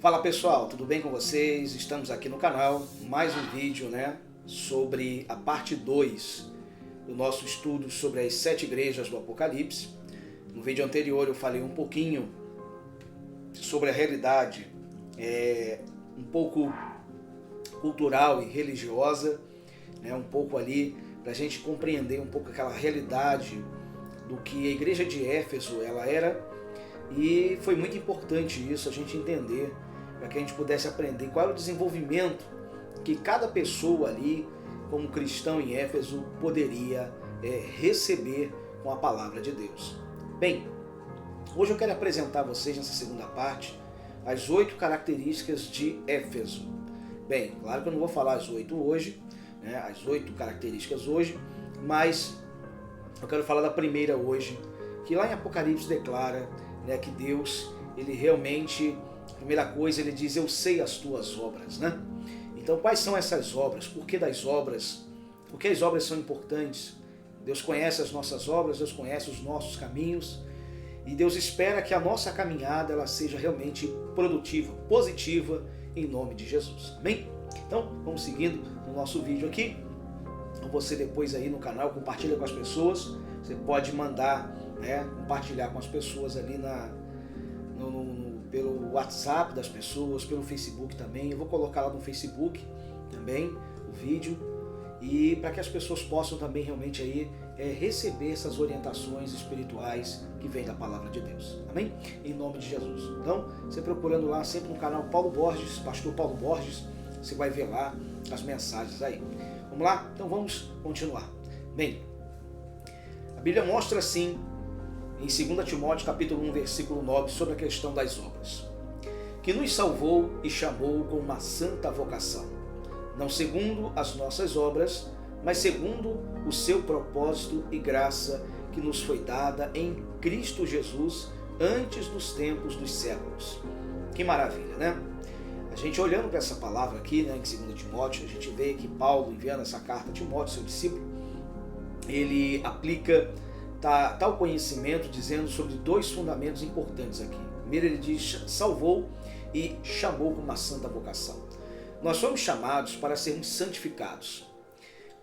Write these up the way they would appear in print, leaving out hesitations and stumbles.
Fala pessoal, tudo bem com vocês? Estamos aqui no canal, mais um vídeo, sobre a parte 2 do nosso estudo sobre as 7 igrejas do Apocalipse. No vídeo anterior eu falei um pouquinho sobre a realidade um pouco cultural e religiosa, um pouco ali para a gente compreender um pouco aquela realidade do que a igreja de Éfeso ela era, e foi muito importante isso, a gente entender, para que a gente pudesse aprender qual era o desenvolvimento que cada pessoa ali, como cristão em Éfeso, poderia receber com a palavra de Deus. Bem, hoje eu quero apresentar a vocês, nessa segunda parte, as 8 características de Éfeso. Bem, claro que eu não vou falar as 8 hoje, as 8 características hoje, mas eu quero falar da primeira hoje, que lá em Apocalipse declara que Deus, ele realmente, a primeira coisa, ele diz: eu sei as tuas obras, Então, quais são essas obras? Por que das obras? Por que as obras são importantes? Deus conhece as nossas obras, Deus conhece os nossos caminhos, e Deus espera que a nossa caminhada ela seja realmente produtiva, positiva, em nome de Jesus. Amém? Então, vamos seguindo no nosso vídeo aqui. Você depois aí no canal compartilha com as pessoas. Você pode mandar, compartilhar com as pessoas ali pelo WhatsApp das pessoas, pelo Facebook também. Eu vou colocar lá no Facebook também o vídeo, e para que as pessoas possam também realmente aí receber essas orientações espirituais que vêm da palavra de Deus. Amém? Em nome de Jesus. Então, você procurando lá sempre no canal Paulo Borges, Pastor Paulo Borges, você vai ver lá as mensagens aí. Vamos lá? Então vamos continuar. Bem, a Bíblia mostra assim, em 2 Timóteo capítulo 1, versículo 9, sobre a questão das obras, que nos salvou e chamou com uma santa vocação, não segundo as nossas obras, mas segundo o seu propósito e graça que nos foi dada em Cristo Jesus antes dos tempos dos séculos. Que maravilha, né? A gente olhando para essa palavra aqui, em 2 Timóteo, a gente vê que Paulo, enviando essa carta a Timóteo, seu discípulo, ele aplica tal conhecimento dizendo sobre 2 fundamentos importantes aqui. Primeiro ele diz: salvou e chamou com uma santa vocação. Nós somos chamados para sermos santificados,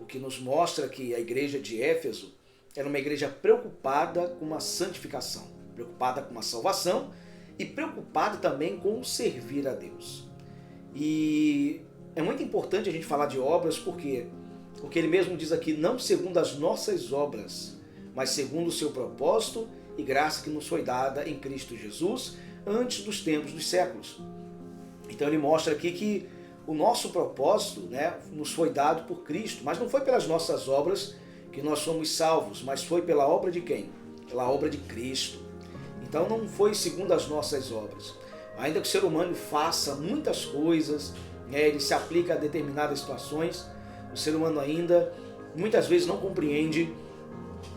o que nos mostra que a igreja de Éfeso era uma igreja preocupada com uma santificação, preocupada com uma salvação e preocupada também com servir a Deus. E é muito importante a gente falar de obras, porque ele mesmo diz aqui: não segundo as nossas obras, mas segundo o seu propósito e graça que nos foi dada em Cristo Jesus antes dos tempos dos séculos. Então ele mostra aqui que o nosso propósito nos foi dado por Cristo, mas não foi pelas nossas obras que nós somos salvos, mas foi pela obra de quem? Pela obra de Cristo. Então não foi segundo as nossas obras. Ainda que o ser humano faça muitas coisas, ele se aplica a determinadas situações, o ser humano ainda muitas vezes não compreende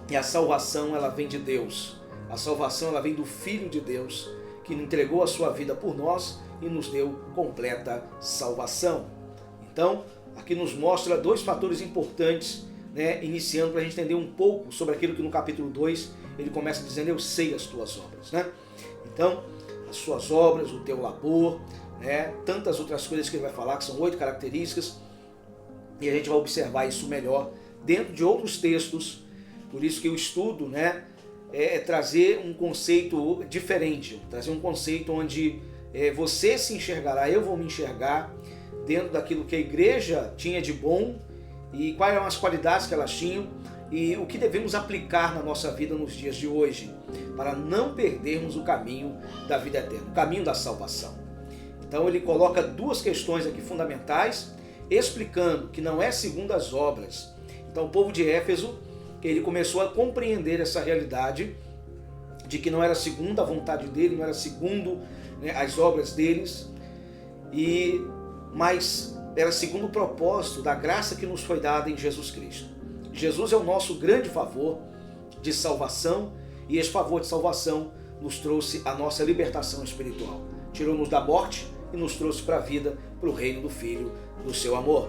que a salvação ela vem de Deus. A salvação ela vem do Filho de Deus, que entregou a sua vida por nós e nos deu completa salvação. Então, aqui nos mostra 2 fatores importantes, iniciando para a gente entender um pouco sobre aquilo que no capítulo 2 ele começa dizendo: eu sei as tuas obras. Então, as suas obras, o teu labor, tantas outras coisas que ele vai falar, que são 8 características, e a gente vai observar isso melhor dentro de outros textos. Por isso que o estudo é trazer um conceito diferente, trazer um conceito onde você se enxergará, eu vou me enxergar dentro daquilo que a igreja tinha de bom e quais eram as qualidades que elas tinham e o que devemos aplicar na nossa vida nos dias de hoje, para não perdermos o caminho da vida eterna, o caminho da salvação. Então ele coloca 2 questões aqui fundamentais, explicando que não é segundo as obras. Então o povo de Éfeso, ele começou a compreender essa realidade de que não era segundo a vontade dele, não era segundo as obras deles, mas era segundo o propósito da graça que nos foi dada em Jesus Cristo. Jesus é o nosso grande favor de salvação, e esse favor de salvação nos trouxe a nossa libertação espiritual. Tirou-nos da morte e nos trouxe para a vida, para o reino do Filho do seu amor.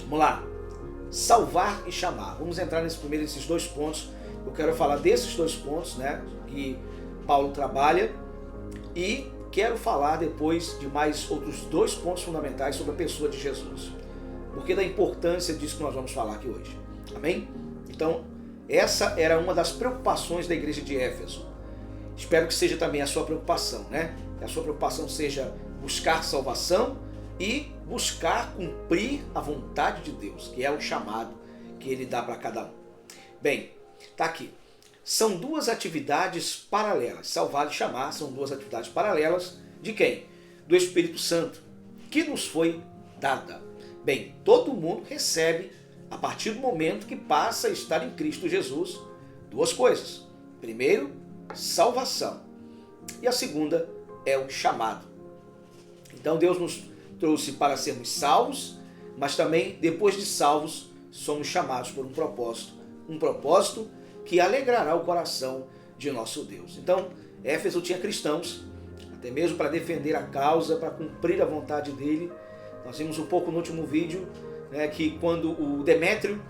Vamos lá. Salvar e chamar. Vamos entrar nesses 2 pontos. Eu quero falar desses 2 pontos que Paulo trabalha, e quero falar depois de mais outros 2 pontos fundamentais sobre a pessoa de Jesus. Porque da importância disso que nós vamos falar aqui hoje. Amém? Então, essa era uma das preocupações da igreja de Éfeso. Espero que seja também a sua preocupação, né? Que a sua preocupação seja buscar salvação e buscar cumprir a vontade de Deus, que é o chamado que Ele dá para cada um. Bem, tá aqui. São 2 atividades paralelas. Salvar e chamar são 2 atividades paralelas de quem? Do Espírito Santo, que nos foi dada. Bem, todo mundo recebe, a partir do momento que passa a estar em Cristo Jesus, 2 coisas. Primeiro, salvação. E a segunda é o chamado. Então Deus nos trouxe para sermos salvos, mas também, depois de salvos, somos chamados por um propósito que alegrará o coração de nosso Deus. Então, Éfeso tinha cristãos, até mesmo para defender a causa, para cumprir a vontade dele. Nós vimos um pouco no último vídeo, né, que quando o Demétrio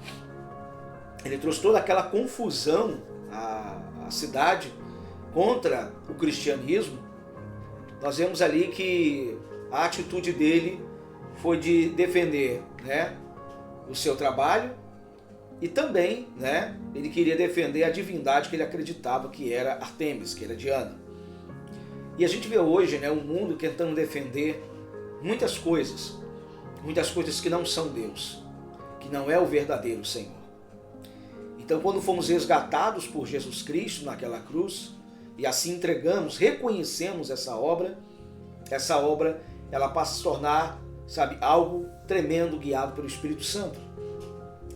ele trouxe toda aquela confusão à cidade contra o cristianismo, nós vemos ali que a atitude dele foi de defender, né, o seu trabalho e também, né, ele queria defender a divindade que ele acreditava que era Artemis, que era Diana. E a gente vê hoje, né, um mundo tentando defender muitas coisas que não são Deus, que não é o verdadeiro Senhor. Então, quando fomos resgatados por Jesus Cristo naquela cruz, e assim entregamos, reconhecemos essa obra ela passa a se tornar, sabe, algo tremendo guiado pelo Espírito Santo.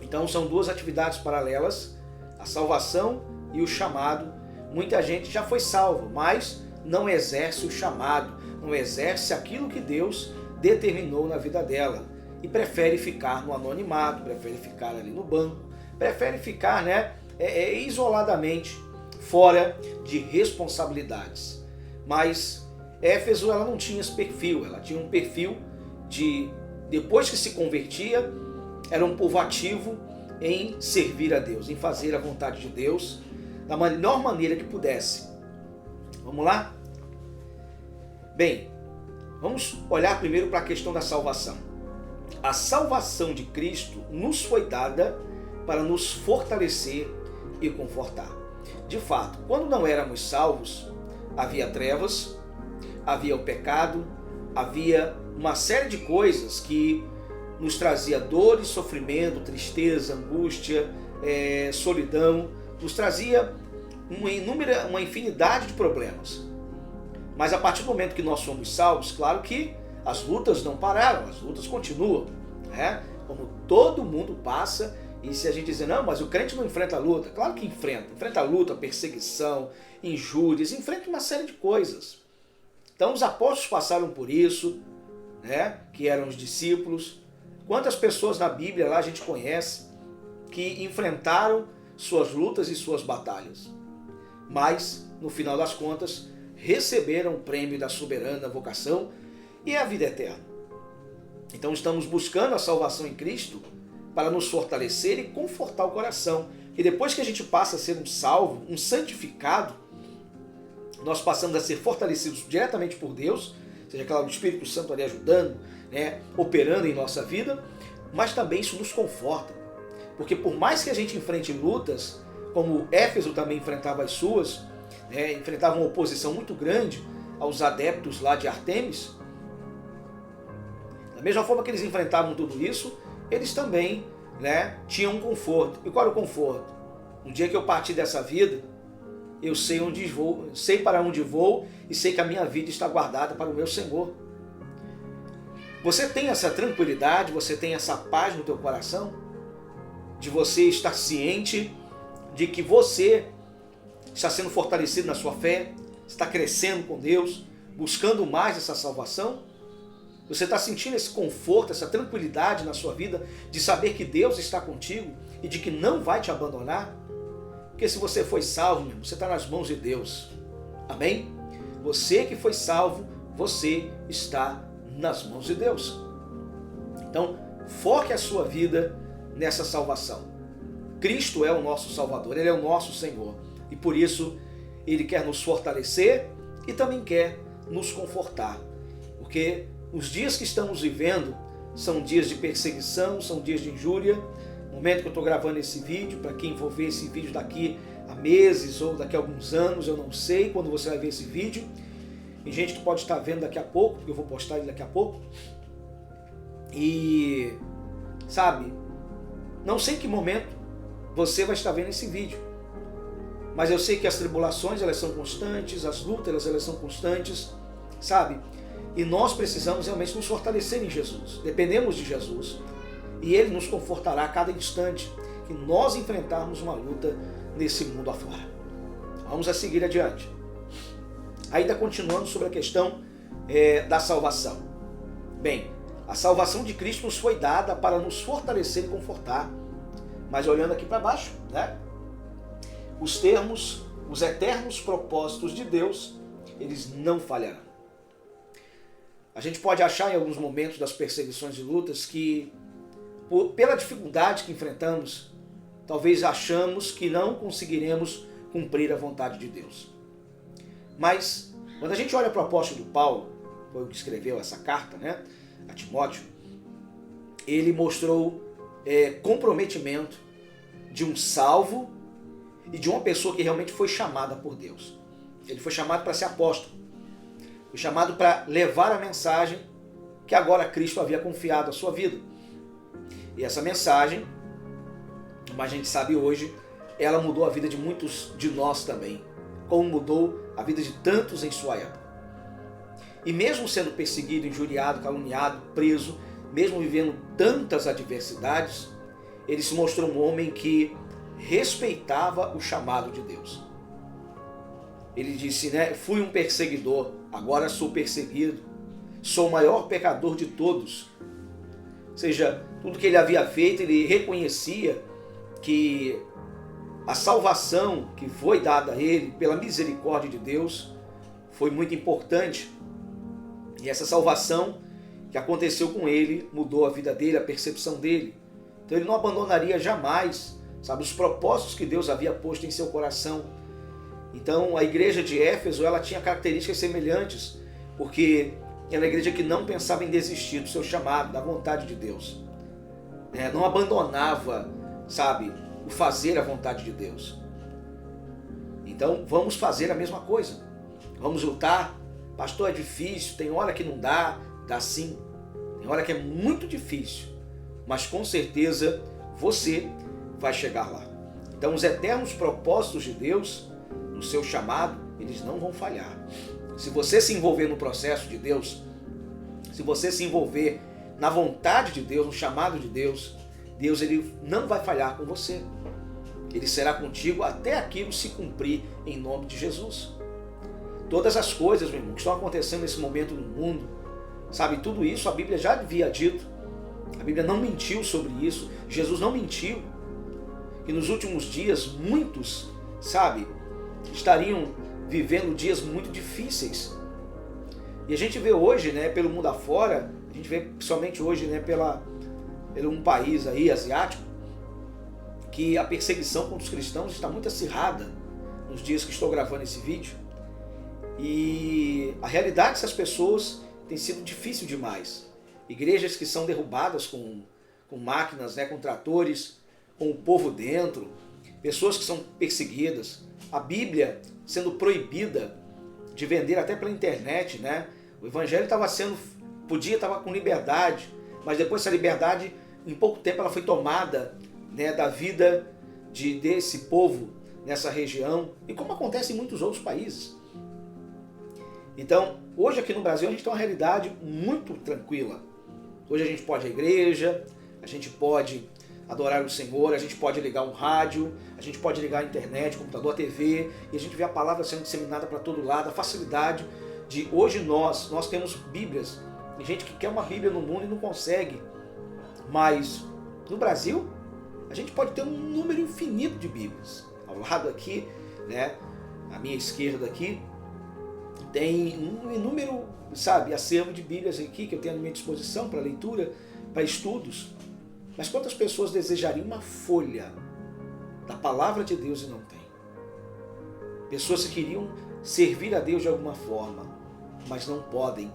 Então são 2 atividades paralelas, a salvação e o chamado. Muita gente já foi salva, mas não exerce o chamado, não exerce aquilo que Deus determinou na vida dela e prefere ficar no anonimato, prefere ficar ali no banco, prefere ficar, né, isoladamente, fora de responsabilidades. Mas Éfeso, ela não tinha esse perfil, ela tinha um perfil de, depois que se convertia, era um povo ativo em servir a Deus, em fazer a vontade de Deus da melhor maneira que pudesse. Vamos lá? Bem, vamos olhar primeiro para a questão da salvação. A salvação de Cristo nos foi dada para nos fortalecer e confortar. De fato, quando não éramos salvos, havia trevas, havia o pecado, havia uma série de coisas que nos trazia dores, sofrimento, tristeza, angústia, solidão, nos trazia uma infinidade de problemas. Mas a partir do momento que nós somos salvos, claro que as lutas não pararam, as lutas continuam, né? Como todo mundo passa. E se a gente dizer, não, mas o crente não enfrenta a luta, claro que enfrenta a luta, perseguição, injúrias, enfrenta uma série de coisas. Então os apóstolos passaram por isso, né, que eram os discípulos. Quantas pessoas na Bíblia lá a gente conhece que enfrentaram suas lutas e suas batalhas, mas no final das contas receberam o prêmio da soberana vocação e a vida eterna. Então estamos buscando a salvação em Cristo para nos fortalecer e confortar o coração. E depois que a gente passa a ser um salvo, um santificado, nós passamos a ser fortalecidos diretamente por Deus, seja claro, o Espírito Santo ali ajudando, né, operando em nossa vida, mas também isso nos conforta. Porque por mais que a gente enfrente lutas, como Éfeso também enfrentava as suas, né, enfrentava uma oposição muito grande aos adeptos lá de Artemis, da mesma forma que eles enfrentavam tudo isso, eles também, né, tinham um conforto. E qual era o conforto? Um dia que eu partir dessa vida, eu sei onde vou, sei para onde vou e sei que a minha vida está guardada para o meu Senhor. Você tem essa tranquilidade, você tem essa paz no teu coração, de você estar ciente de que você está sendo fortalecido na sua fé, está crescendo com Deus, buscando mais essa salvação? Você está sentindo esse conforto, essa tranquilidade na sua vida de saber que Deus está contigo e de que não vai te abandonar? Porque se você foi salvo, você está nas mãos de Deus. Amém? Você que foi salvo, você está nas mãos de Deus. Então, foque a sua vida nessa salvação. Cristo é o nosso Salvador, Ele é o nosso Senhor. E por isso, Ele quer nos fortalecer e também quer, nos confortar, porque os dias que estamos vivendo são dias de perseguição, são dias de injúria. No momento que eu estou gravando esse vídeo, para quem for ver esse vídeo daqui a meses ou daqui a alguns anos, eu não sei quando você vai ver esse vídeo. Tem gente que pode estar vendo daqui a pouco, porque eu vou postar ele daqui a pouco. E, sabe, não sei em que momento você vai estar vendo esse vídeo, mas eu sei que as tribulações, elas são constantes, as lutas, elas são constantes, sabe? E nós precisamos realmente nos fortalecer em Jesus, dependemos de Jesus, e Ele nos confortará a cada instante que nós enfrentarmos uma luta nesse mundo afora. Vamos a seguir adiante. Ainda continuando sobre a questão da salvação. Bem, a salvação de Cristo nos foi dada para nos fortalecer e confortar. Mas olhando aqui para baixo, né? Os eternos propósitos de Deus, eles não falharão. A gente pode achar em alguns momentos das perseguições e lutas que, pela dificuldade que enfrentamos, talvez achamos que não conseguiremos cumprir a vontade de Deus. Mas, quando a gente olha para o apóstolo Paulo, foi o que escreveu essa carta, né, a Timóteo, ele mostrou comprometimento de um salvo e de uma pessoa que realmente foi chamada por Deus. Ele foi chamado para ser apóstolo. Foi chamado para levar a mensagem que agora Cristo havia confiado à sua vida. E essa mensagem, como a gente sabe hoje, ela mudou a vida de muitos de nós também, como mudou a vida de tantos em sua época. E mesmo sendo perseguido, injuriado, caluniado, preso, mesmo vivendo tantas adversidades, ele se mostrou um homem que respeitava o chamado de Deus. Ele disse, né, fui um perseguidor, agora sou perseguido, sou o maior pecador de todos. Ou seja, tudo que ele havia feito, ele reconhecia que a salvação que foi dada a ele pela misericórdia de Deus foi muito importante. E essa salvação que aconteceu com ele mudou a vida dele, a percepção dele. Então ele não abandonaria jamais, sabe, os propósitos que Deus havia posto em seu coração. Então a igreja de Éfeso, ela tinha características semelhantes, porque era uma igreja que não pensava em desistir do seu chamado, da vontade de Deus. Não abandonava, sabe, o fazer a vontade de Deus. Então vamos fazer a mesma coisa. Vamos lutar. Pastor, é difícil, tem hora que não dá, dá sim. Tem hora que é muito difícil, mas com certeza você vai chegar lá. Então os eternos propósitos de Deus, no seu chamado, eles não vão falhar. Se você se envolver no processo de Deus, se você se envolver na vontade de Deus, no chamado de Deus, Deus ele não vai falhar com você. Ele será contigo até aquilo se cumprir em nome de Jesus. Todas as coisas, meu irmão, que estão acontecendo nesse momento no mundo, sabe, tudo isso a Bíblia já havia dito. A Bíblia não mentiu sobre isso. Jesus não mentiu. E nos últimos dias, muitos, sabe, estariam vivendo dias muito difíceis. E a gente vê hoje, né, pelo mundo afora, a gente vê principalmente hoje, né, pelo um país aí asiático, que a perseguição contra os cristãos está muito acirrada nos dias que estou gravando esse vídeo. E a realidade dessas pessoas tem sido difícil demais. Igrejas que são derrubadas com máquinas, né, com tratores, com o povo dentro, pessoas que são perseguidas, a Bíblia sendo proibida de vender até pela internet, né? O evangelho estava com liberdade, mas depois essa liberdade, em pouco tempo, ela foi tomada, né, da vida desse povo nessa região, e como acontece em muitos outros países. Então, hoje aqui no Brasil a gente tem uma realidade muito tranquila. Hoje a gente pode ir à igreja, a gente pode adorar o Senhor, a gente pode ligar um rádio, a gente pode ligar a internet, computador, a TV, e a gente vê a palavra sendo disseminada para todo lado, a facilidade de hoje nós temos Bíblias. Tem gente que quer uma Bíblia no mundo e não consegue, mas no Brasil a gente pode ter um número infinito de Bíblias. Ao lado aqui, né, à minha esquerda aqui, tem um inúmero, sabe, acervo de Bíblias aqui que eu tenho à minha disposição para leitura, para estudos. Mas quantas pessoas desejariam uma folha da palavra de Deus e não tem? Pessoas que queriam servir a Deus de alguma forma, mas não podem,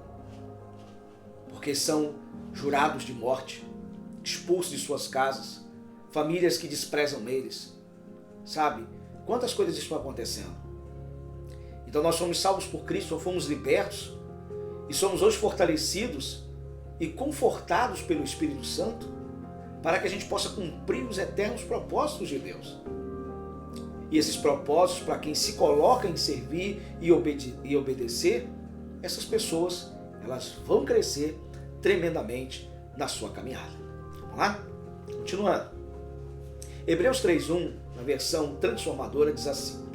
porque são jurados de morte, expulsos de suas casas, famílias que desprezam eles. Sabe? Quantas coisas estão acontecendo? Então nós somos salvos por Cristo, fomos libertos e somos hoje fortalecidos e confortados pelo Espírito Santo para que a gente possa cumprir os eternos propósitos de Deus. E esses propósitos, para quem se coloca em servir e obedecer, essas pessoas, elas vão crescer tremendamente na sua caminhada. Vamos lá? Continuando. Hebreus 3:1, na versão transformadora, diz assim: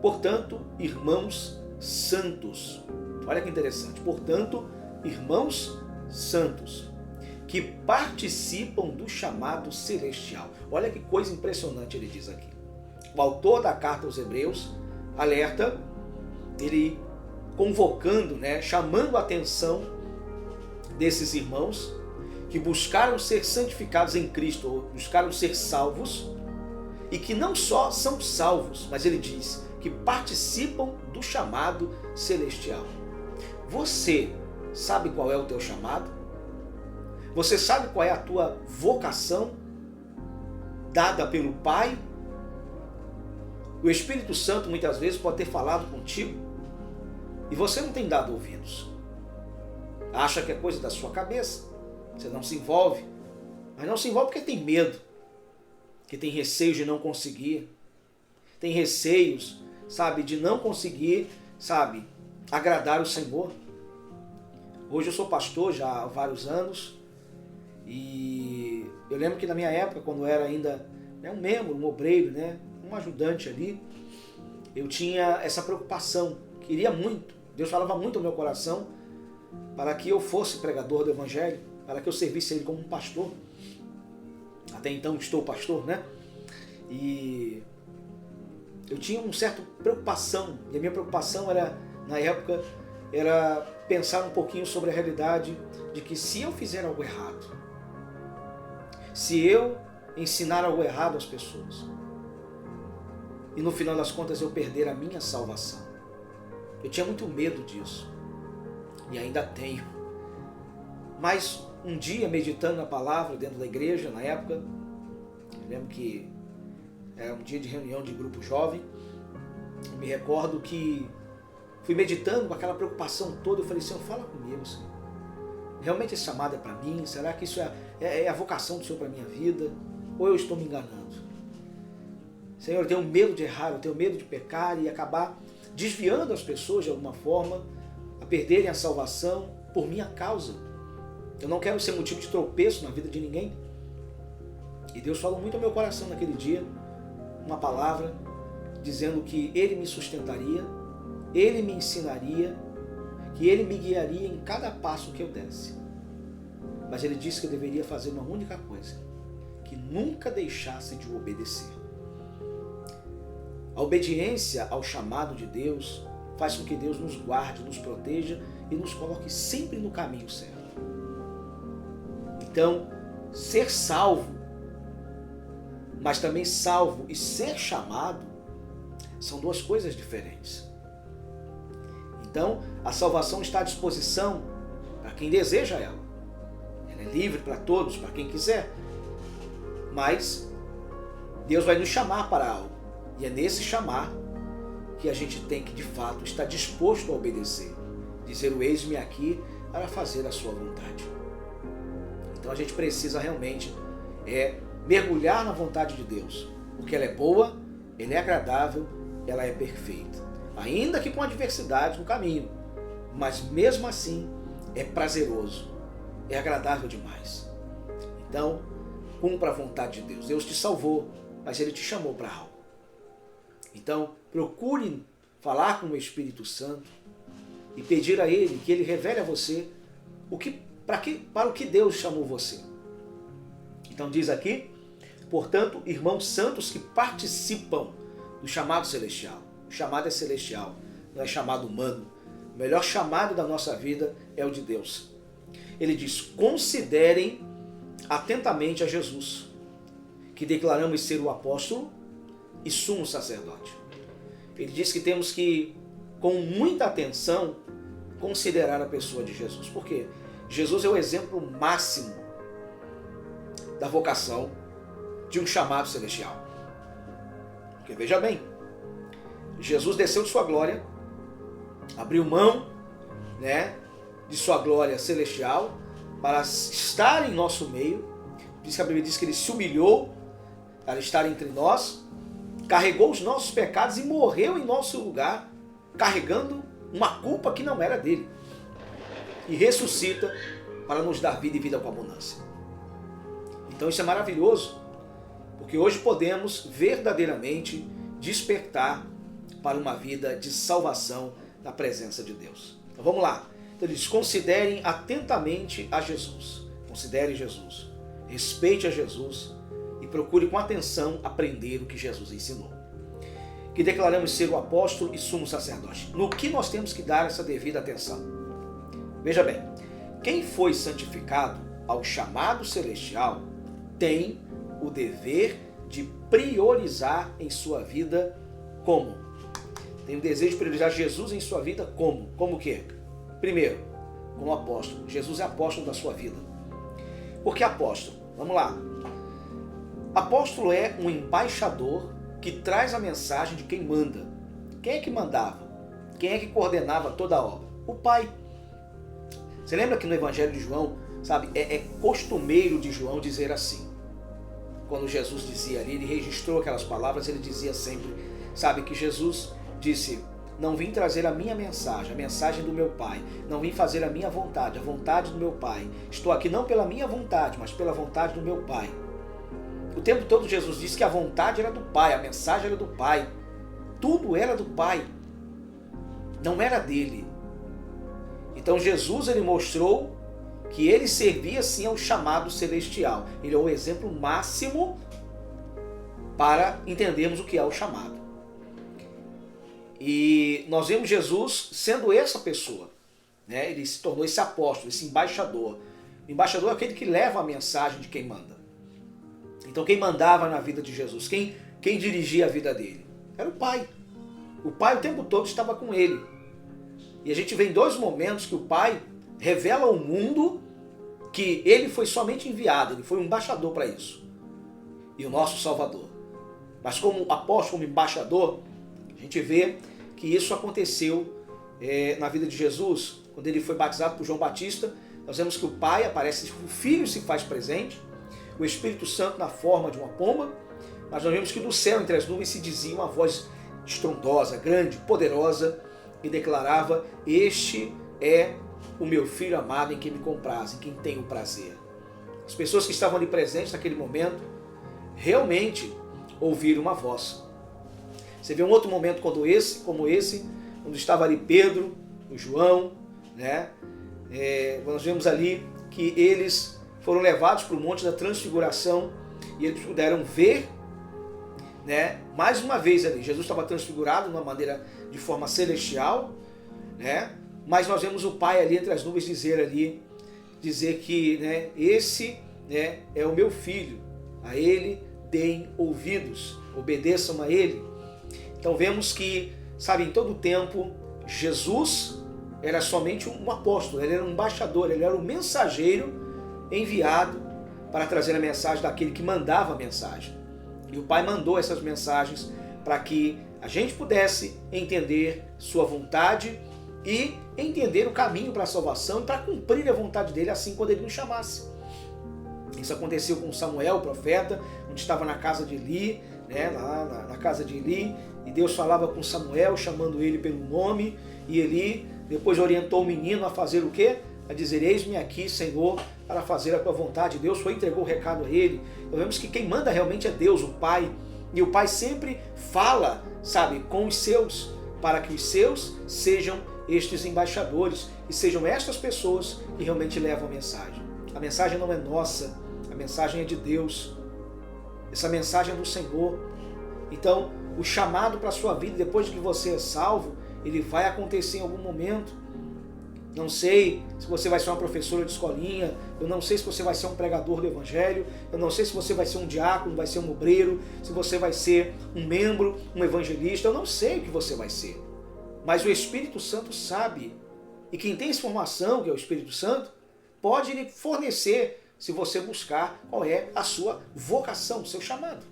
portanto, irmãos santos, olha que interessante, portanto, irmãos santos, que participam do chamado celestial. Olha que coisa impressionante ele diz aqui. O autor da carta aos Hebreus alerta, ele convocando, chamando a atenção desses irmãos que buscaram ser santificados em Cristo, ou buscaram ser salvos, e que não só são salvos, mas ele diz que participam do chamado celestial. Você sabe qual é o teu chamado? Você sabe qual é a tua vocação dada pelo Pai? O Espírito Santo muitas vezes pode ter falado contigo e você não tem dado ouvidos. Acha que é coisa da sua cabeça, você não se envolve, mas não se envolve porque tem medo, que tem receios de não conseguir, tem receios, de não conseguir, agradar o Senhor. Hoje eu sou pastor já há vários anos e eu lembro que na minha época, quando eu era ainda um membro, um obreiro, um ajudante ali, eu tinha essa preocupação, queria muito, Deus falava muito ao meu coração para que eu fosse pregador do Evangelho, para que eu servisse a Ele como um pastor. Até então estou pastor, E eu tinha uma certa preocupação, e a minha preocupação era, na época, era pensar um pouquinho sobre a realidade de que se eu fizer algo errado, se eu ensinar algo errado às pessoas, e no final das contas eu perder a minha salvação. Eu tinha muito medo disso, e ainda tenho. Mas um dia, meditando na palavra dentro da igreja, na época, eu lembro que era um dia de reunião de grupo jovem, eu me recordo que fui meditando com aquela preocupação toda, eu falei, Senhor, fala comigo, Senhor. Realmente esse chamado é para mim? Será que isso é a vocação do Senhor para a minha vida? Ou eu estou me enganando? Senhor, eu tenho medo de errar, eu tenho medo de pecar e acabar desviando as pessoas de alguma forma a perderem a salvação por minha causa. Eu não quero ser motivo de tropeço na vida de ninguém. E Deus falou muito ao meu coração naquele dia, uma palavra dizendo que Ele me sustentaria, Ele me ensinaria, que Ele me guiaria em cada passo que eu desse. Mas Ele disse que eu deveria fazer uma única coisa, que nunca deixasse de o obedecer. A obediência ao chamado de Deus faz com que Deus nos guarde, nos proteja e nos coloque sempre no caminho certo. Então, ser salvo, mas também salvo e ser chamado, são duas coisas diferentes. Então, a salvação está à disposição para quem deseja ela. Ela é livre para todos, para quem quiser. Mas Deus vai nos chamar para algo. E é nesse chamar que a gente tem que, de fato, estar disposto a obedecer. Dizer, o eis-me aqui para fazer a sua vontade. Então a gente precisa realmente mergulhar na vontade de Deus. Porque ela é boa, ela é agradável, ela é perfeita. Ainda que com adversidade no caminho. Mas mesmo assim é prazeroso, é agradável demais. Então, cumpra a vontade de Deus. Deus te salvou, mas Ele te chamou para algo. Então, procure falar com o Espírito Santo e pedir a Ele que Ele revele a você para o que Deus chamou você. Então diz aqui, portanto, irmãos santos que participam do chamado celestial. O chamado é celestial, não é chamado humano. O melhor chamado da nossa vida é o de Deus. Ele diz, considerem atentamente a Jesus, que declaramos ser o apóstolo e sumo sacerdote. Ele diz que temos que, com muita atenção, considerar a pessoa de Jesus. Por quê? Jesus é o exemplo máximo da vocação de um chamado celestial. Porque veja bem, Jesus desceu de sua glória, abriu mão, né, de sua glória celestial para estar em nosso meio. Diz que a Bíblia diz que ele se humilhou para estar entre nós, carregou os nossos pecados e morreu em nosso lugar, carregando uma culpa que não era dele. E ressuscita para nos dar vida e vida com abundância. Então isso é maravilhoso, porque hoje podemos verdadeiramente despertar para uma vida de salvação na presença de Deus. Então vamos lá. Então ele diz, considerem atentamente a Jesus. Considere Jesus. Respeite a Jesus e procure com atenção aprender o que Jesus ensinou. Que declaramos ser o apóstolo e sumo sacerdote. No que nós temos que dar essa devida atenção? Veja bem, quem foi santificado ao chamado celestial tem o dever de priorizar em sua vida como? Tem o desejo de priorizar Jesus em sua vida como? Como o quê? Primeiro, como apóstolo. Jesus é apóstolo da sua vida. Por que apóstolo? Vamos lá. Apóstolo é um embaixador que traz a mensagem de quem manda. Quem é que mandava? Quem é que coordenava toda a obra? O Pai. Você lembra que no Evangelho de João, sabe, é costumeiro de João dizer assim. Quando Jesus dizia ali, ele registrou aquelas palavras, ele dizia sempre, sabe, que Jesus disse, não vim trazer a minha mensagem, a mensagem do meu Pai. Não vim fazer a minha vontade, a vontade do meu Pai. Estou aqui não pela minha vontade, mas pela vontade do meu Pai. O tempo todo Jesus disse que a vontade era do Pai, a mensagem era do Pai. Tudo era do Pai. Não era dele. Então Jesus, ele mostrou que ele servia sim ao chamado celestial. Ele é o exemplo máximo para entendermos o que é o chamado. E nós vemos Jesus sendo essa pessoa, né? Ele se tornou esse apóstolo, esse embaixador. O embaixador é aquele que leva a mensagem de quem manda. Então quem mandava na vida de Jesus, quem dirigia a vida dele? Era o Pai. O Pai o tempo todo estava com ele. E a gente vê em dois momentos que o Pai revela ao mundo que ele foi somente enviado, ele foi um embaixador para isso. E o nosso Salvador. Mas como apóstolo, como embaixador, a gente vê que isso aconteceu na vida de Jesus, quando ele foi batizado por João Batista. Nós vemos que o Pai aparece, o Filho se faz presente, o Espírito Santo na forma de uma pomba, mas nós vemos que do céu, entre as nuvens, se dizia uma voz estrondosa, grande, poderosa, e declarava, este é o meu Filho amado em quem me compraz, em quem tenho prazer. As pessoas que estavam ali presentes naquele momento, realmente ouviram uma voz. Você vê um outro momento como esse, quando estava ali Pedro, o João, né? Nós vemos ali que eles foram levados para o Monte da Transfiguração e eles puderam ver, né? Mais uma vez ali, Jesus estava transfigurado de uma maneira, de forma celestial, né? Mas nós vemos o Pai ali entre as nuvens dizer que, né, esse, né, é o meu Filho, a ele deem ouvidos, obedeçam a ele. Então vemos que, sabe, em todo o tempo, Jesus era somente um apóstolo, ele era um embaixador, ele era um mensageiro enviado para trazer a mensagem daquele que mandava a mensagem. E o Pai mandou essas mensagens para que a gente pudesse entender sua vontade e entender o caminho para a salvação e para cumprir a vontade dele assim quando ele nos chamasse. Isso aconteceu com Samuel, o profeta, onde estava na casa de Eli, né, lá na casa de Eli, e Deus falava com Samuel, chamando ele pelo nome, e Eli depois orientou o menino a fazer o quê? A dizer, eis-me aqui, Senhor, para fazer a tua vontade. Deus foi e entregou o recado a ele. Então vemos que quem manda realmente é Deus, o Pai, e o Pai sempre fala, sabe, com os seus, para que os seus sejam estes embaixadores e sejam estas pessoas que realmente levam a mensagem. A mensagem não é nossa, a mensagem é de Deus. Essa mensagem é do Senhor. Então, o chamado para a sua vida, depois de que você é salvo, ele vai acontecer em algum momento. Não sei se você vai ser uma professora de escolinha, eu não sei se você vai ser um pregador do Evangelho, eu não sei se você vai ser um diácono, vai ser um obreiro, se você vai ser um membro, um evangelista, eu não sei o que você vai ser. Mas o Espírito Santo sabe E quem tem essa informação, que é o Espírito Santo, pode lhe fornecer, se você buscar, qual é a sua vocação, o seu chamado.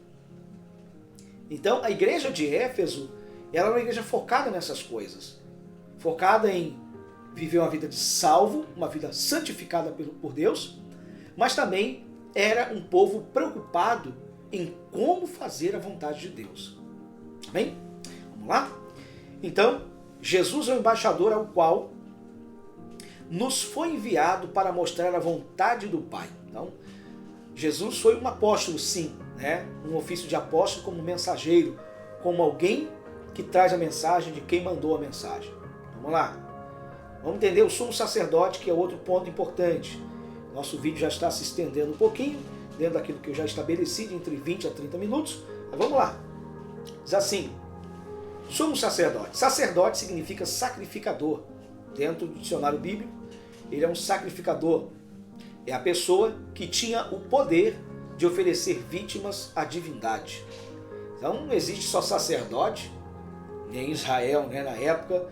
Então, a igreja de Éfeso, ela era uma igreja focada nessas coisas. Focada em viver uma vida de salvo, uma vida santificada por Deus, mas também era um povo preocupado em como fazer a vontade de Deus. Amém? Vamos lá? Então, Jesus é o embaixador ao qual nos foi enviado para mostrar a vontade do Pai. Então, Jesus foi um apóstolo, sim, né? Um ofício de apóstolo como mensageiro, como alguém que traz a mensagem de quem mandou a mensagem. Vamos lá. Vamos entender o sumo sacerdote, que é outro ponto importante. Nosso vídeo já está se estendendo um pouquinho, dentro daquilo que eu já estabeleci, de entre 20 a 30 minutos. Mas vamos lá. Diz assim, sumo sacerdote. Sacerdote significa sacrificador. Dentro do dicionário bíblico, ele é um sacrificador. É a pessoa que tinha o poder de oferecer vítimas à divindade. Então não existe só sacerdote, nem Israel, né, na época,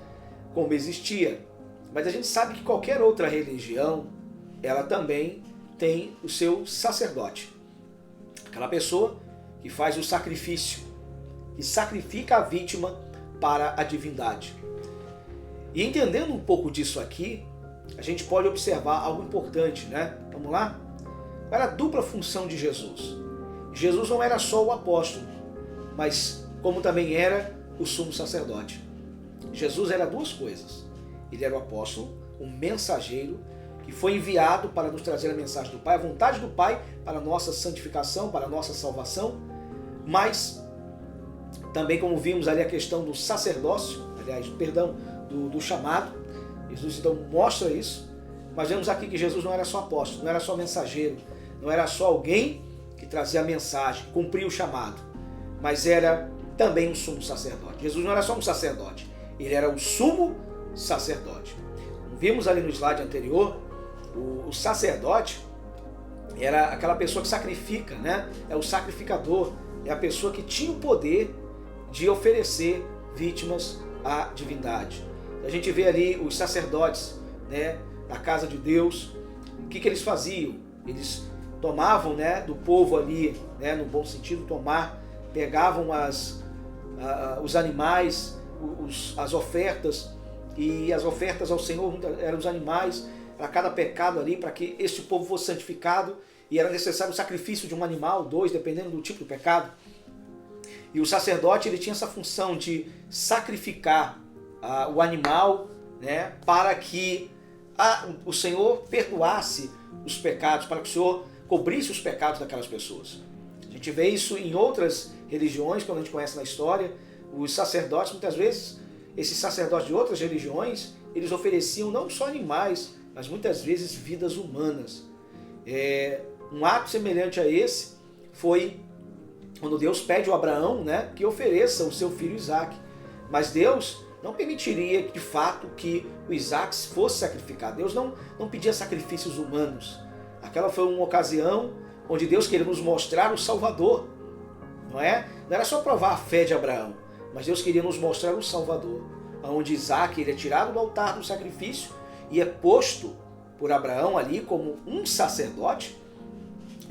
como existia. Mas a gente sabe que qualquer outra religião, ela também tem o seu sacerdote. Aquela pessoa que faz o sacrifício, que sacrifica a vítima para a divindade. E entendendo um pouco disso aqui, a gente pode observar algo importante, né? Vamos lá? Qual era a dupla função de Jesus? Jesus não era só o apóstolo, mas como também era o sumo sacerdote. Jesus era duas coisas. Ele era o apóstolo, um mensageiro, que foi enviado para nos trazer a mensagem do Pai, a vontade do Pai para a nossa santificação, para a nossa salvação, mas também, como vimos ali, a questão do sacerdócio, aliás, perdão, do chamado. Jesus então mostra isso, mas vemos aqui que Jesus não era só apóstolo, não era só mensageiro, não era só alguém que trazia a mensagem, cumpria o chamado, mas era também um sumo sacerdote. Jesus não era só um sacerdote, ele era o sumo sacerdote. Vimos ali no slide anterior, o sacerdote era aquela pessoa que sacrifica, né? É o sacrificador, é a pessoa que tinha o poder de oferecer vítimas à divindade. A gente vê ali os sacerdotes, né, da casa de Deus. O que eles faziam? Eles tomavam, né, do povo ali, né, no bom sentido, pegavam os animais, as ofertas, e as ofertas ao Senhor eram os animais, para cada pecado ali, para que este povo fosse santificado, e era necessário o sacrifício de um animal, 2, dependendo do tipo de pecado. E o sacerdote, ele tinha essa função de sacrificar o animal, né, para que o Senhor perdoasse os pecados, para que o Senhor cobrisse os pecados daquelas pessoas. A gente vê isso em outras religiões, quando a gente conhece na história, os sacerdotes, muitas vezes, esses sacerdotes de outras religiões, eles ofereciam não só animais, mas muitas vezes vidas humanas. Um ato semelhante a esse foi quando Deus pede ao Abraão, né, que ofereça o seu filho Isaac. Mas Deus não permitiria de fato que o Isaac fosse sacrificado. Deus não pedia sacrifícios humanos. Aquela foi uma ocasião onde Deus queria nos mostrar o Salvador. Não era só provar a fé de Abraão, mas Deus queria nos mostrar o Salvador, onde Isaac ele é tirado do altar do sacrifício e é posto por Abraão ali como um sacerdote,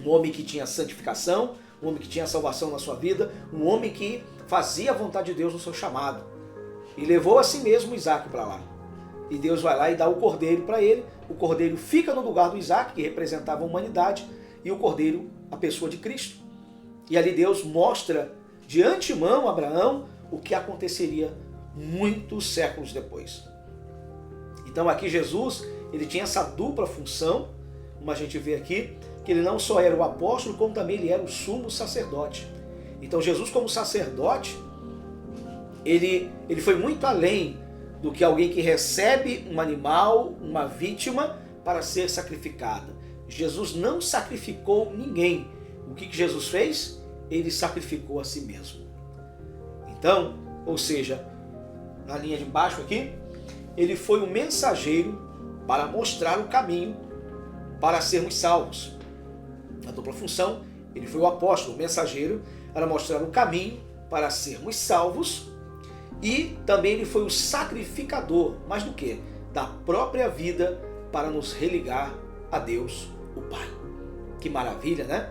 um homem que tinha santificação, um homem que tinha salvação na sua vida, um homem que fazia a vontade de Deus no seu chamado. E levou a si mesmo Isaac para lá. E Deus vai lá e dá o cordeiro para ele. O cordeiro fica no lugar do Isaac, que representava a humanidade, e o cordeiro, a pessoa de Cristo. E ali Deus mostra de antemão a Abraão o que aconteceria muitos séculos depois. Então aqui Jesus, ele tinha essa dupla função, como a gente vê aqui, que ele não só era o apóstolo, como também ele era o sumo sacerdote. Então Jesus, como sacerdote, ele foi muito além do que alguém que recebe um animal, uma vítima, para ser sacrificada. Jesus não sacrificou ninguém. O que Jesus fez? Ele sacrificou a si mesmo. Então, ou seja, na linha de baixo aqui, ele foi o mensageiro para mostrar o caminho para sermos salvos. A dupla função, ele foi o apóstolo, o mensageiro, para mostrar o caminho para sermos salvos, e também ele foi o sacrificador. Mas do quê? da própria vida para nos religar a Deus, o Pai. Que maravilha, né?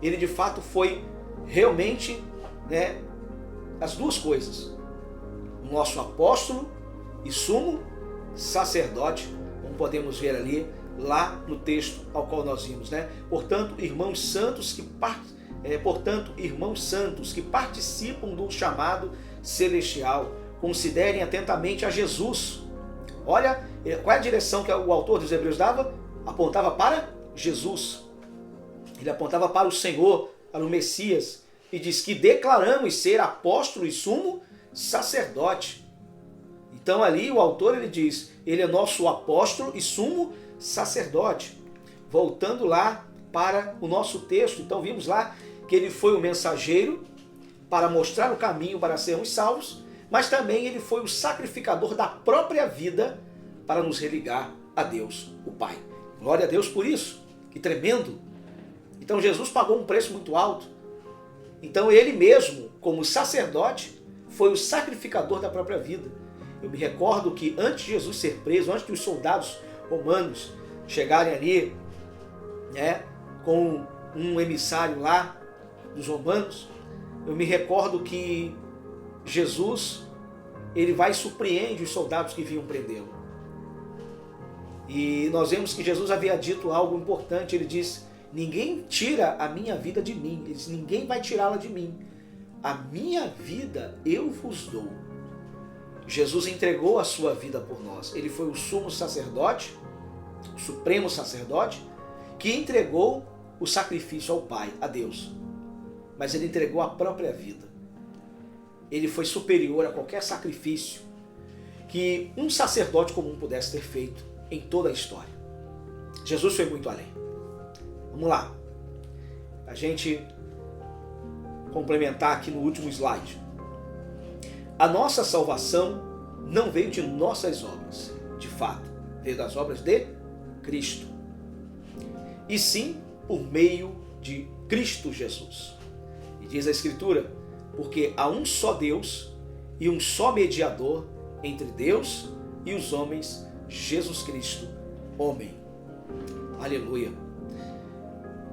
Ele de fato foi realmente, né, as duas coisas. O nosso apóstolo e sumo sacerdote, como podemos ver ali, lá no texto ao qual nós vimos, né? Portanto, irmãos santos que participam do chamado celestial, considerem atentamente a Jesus. Olha, qual é a direção que o autor dos Hebreus dava? Apontava para Jesus. Ele apontava para o Senhor, para o Messias, e diz que declaramos ser apóstolo e sumo sacerdote. Então ali o autor ele diz, ele é nosso apóstolo e sumo sacerdote. Voltando lá para o nosso texto, então vimos lá que ele foi o mensageiro para mostrar o caminho para sermos salvos, mas também ele foi o sacrificador da própria vida para nos religar a Deus, o Pai. Glória a Deus por isso, que tremendo. Então Jesus pagou um preço muito alto. Então ele mesmo, como sacerdote, foi o sacrificador da própria vida. Eu me recordo que antes de Jesus ser preso, antes dos soldados romanos chegarem ali, né, com um emissário lá dos romanos, eu me recordo que Jesus, ele vai e surpreende os soldados que vinham prendê-lo. E nós vemos que Jesus havia dito algo importante, ele disse, ninguém tira a minha vida de mim, ele disse, ninguém vai tirá-la de mim, a minha vida eu vos dou. Jesus entregou a sua vida por nós, ele foi o sumo sacerdote, o supremo sacerdote, que entregou o sacrifício ao Pai, a Deus. Mas ele entregou a própria vida. Ele foi superior a qualquer sacrifício que um sacerdote comum pudesse ter feito em toda a história. Jesus foi muito além. Vamos lá. A gente complementar aqui no último slide. A nossa salvação não veio de nossas obras, de fato. Veio das obras de Cristo. E sim por meio de Cristo Jesus. E diz a Escritura, porque há um só Deus e um só mediador entre Deus e os homens, Jesus Cristo, homem. Aleluia.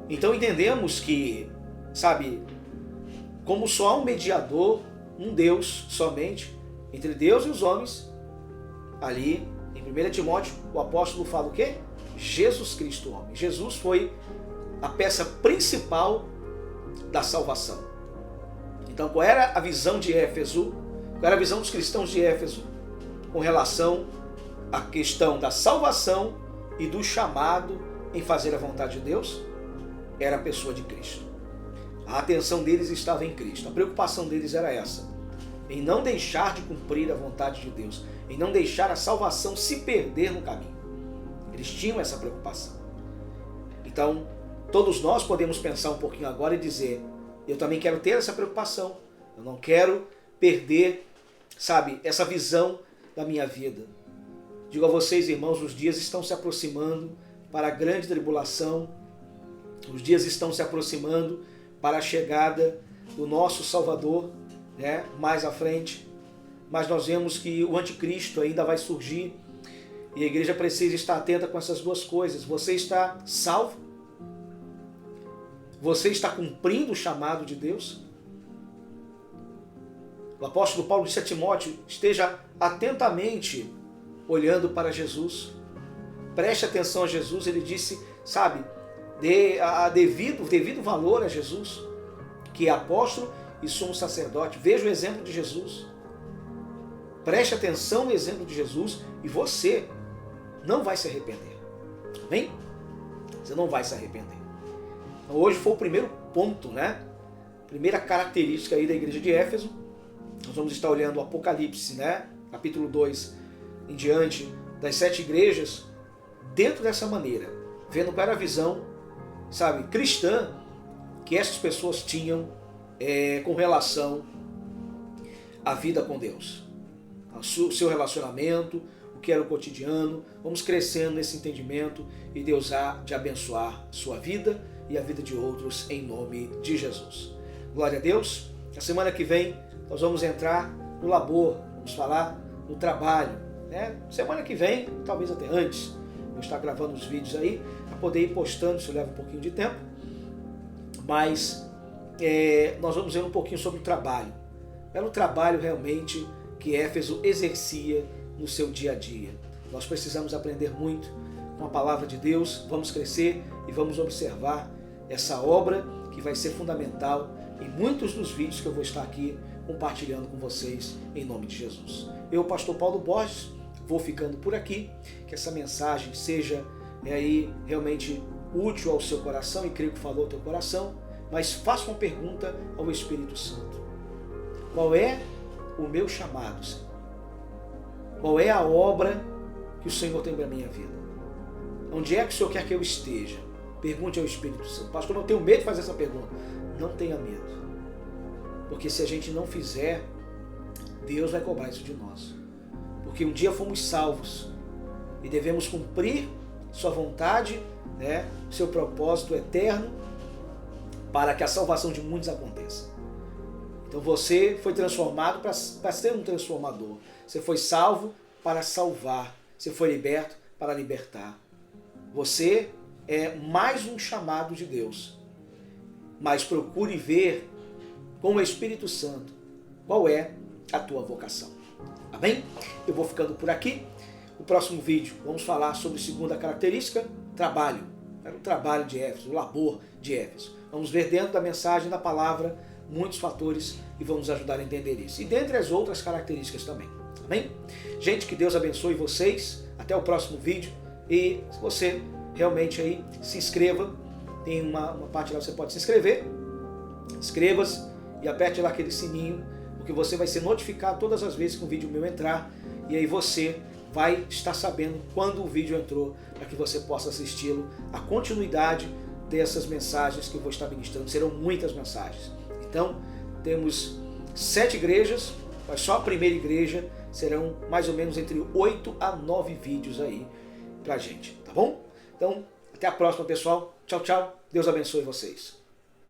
Então entendemos que, sabe, como só há um mediador, um Deus somente, entre Deus e os homens, ali em 1 Timóteo, o apóstolo fala o quê? Jesus Cristo, homem. Jesus foi a peça principal da salvação. Então, qual era a visão de Éfeso? Qual era a visão dos cristãos de Éfeso com relação à questão da salvação e do chamado em fazer a vontade de Deus? Era a pessoa de Cristo. A atenção deles estava em Cristo. A preocupação deles era essa, em não deixar de cumprir a vontade de Deus, em não deixar a salvação se perder no caminho. Eles tinham essa preocupação. Então, todos nós podemos pensar um pouquinho agora e dizer, eu também quero ter essa preocupação. Eu não quero perder, sabe, essa visão da minha vida. Digo a vocês, irmãos, os dias estão se aproximando para a grande tribulação. Os dias estão se aproximando para a chegada do nosso Salvador, né, mais à frente. Mas nós vemos que o anticristo ainda vai surgir. E a igreja precisa estar atenta com essas duas coisas. Você está salvo? Você está cumprindo o chamado de Deus? O apóstolo Paulo disse a Timóteo, esteja atentamente olhando para Jesus. Preste atenção a Jesus. Ele disse, sabe, dê devido valor a Jesus, que é apóstolo e sumo sacerdote. Veja o exemplo de Jesus. Preste atenção no exemplo de Jesus e você não vai se arrepender. Amém? Você não vai se arrepender. Então, hoje foi o primeiro ponto, né? Primeira característica aí da igreja de Éfeso. Nós vamos estar olhando o Apocalipse, né? Capítulo 2 em diante, das 7 igrejas, dentro dessa maneira, vendo qual era a visão, sabe, cristã que essas pessoas tinham com relação à vida com Deus, o seu relacionamento, o que era o cotidiano. Vamos crescendo nesse entendimento e Deus há de abençoar sua vida e a vida de outros em nome de Jesus. Glória a Deus. Na semana que vem nós vamos entrar no labor, vamos falar no trabalho, né? Semana que vem, talvez até antes, vou estar gravando os vídeos aí, para poder ir postando, isso leva um pouquinho de tempo, mas nós vamos ver um pouquinho sobre o trabalho. Era o trabalho realmente que Éfeso exercia no seu dia a dia. Nós precisamos aprender muito com a palavra de Deus, vamos crescer e vamos observar essa obra que vai ser fundamental em muitos dos vídeos que eu vou estar aqui compartilhando com vocês em nome de Jesus. Eu, pastor Paulo Borges, vou ficando por aqui, que essa mensagem seja aí realmente útil ao seu coração, e creio que falou ao teu coração, mas faça uma pergunta ao Espírito Santo. Qual é o meu chamado, Senhor? Qual é a obra que o Senhor tem para a minha vida? Onde é que o Senhor quer que eu esteja? Pergunte ao Espírito Santo. Pastor, eu não tenho medo de fazer essa pergunta. Não tenha medo. Porque se a gente não fizer, Deus vai cobrar isso de nós. Porque um dia fomos salvos e devemos cumprir sua vontade, né, seu propósito eterno, para que a salvação de muitos aconteça. Então você foi transformado para ser um transformador. Você foi salvo para salvar. Você foi liberto para libertar. Você é mais um chamado de Deus. Mas procure ver com o Espírito Santo qual é a tua vocação. Amém? Eu vou ficando por aqui. No próximo vídeo vamos falar sobre a segunda característica, trabalho. Era o trabalho de Éfeso, o labor de Éfeso. Vamos ver dentro da mensagem, da palavra, muitos fatores e vamos ajudar a entender isso. E dentre as outras características também. Amém? Gente, que Deus abençoe vocês. Até o próximo vídeo. E se você realmente aí se inscreva, tem uma parte lá que você pode se inscrever. Inscreva-se e aperte lá aquele sininho, porque você vai ser notificado todas as vezes que um vídeo meu entrar. E aí você vai estar sabendo quando o vídeo entrou, para que você possa assisti-lo. A continuidade dessas mensagens que eu vou estar ministrando serão muitas mensagens. Então, temos 7 igrejas, mas só a primeira igreja serão mais ou menos entre 8 a 9 vídeos aí pra gente, tá bom? Então, até a próxima, pessoal. Tchau, tchau. Deus abençoe vocês.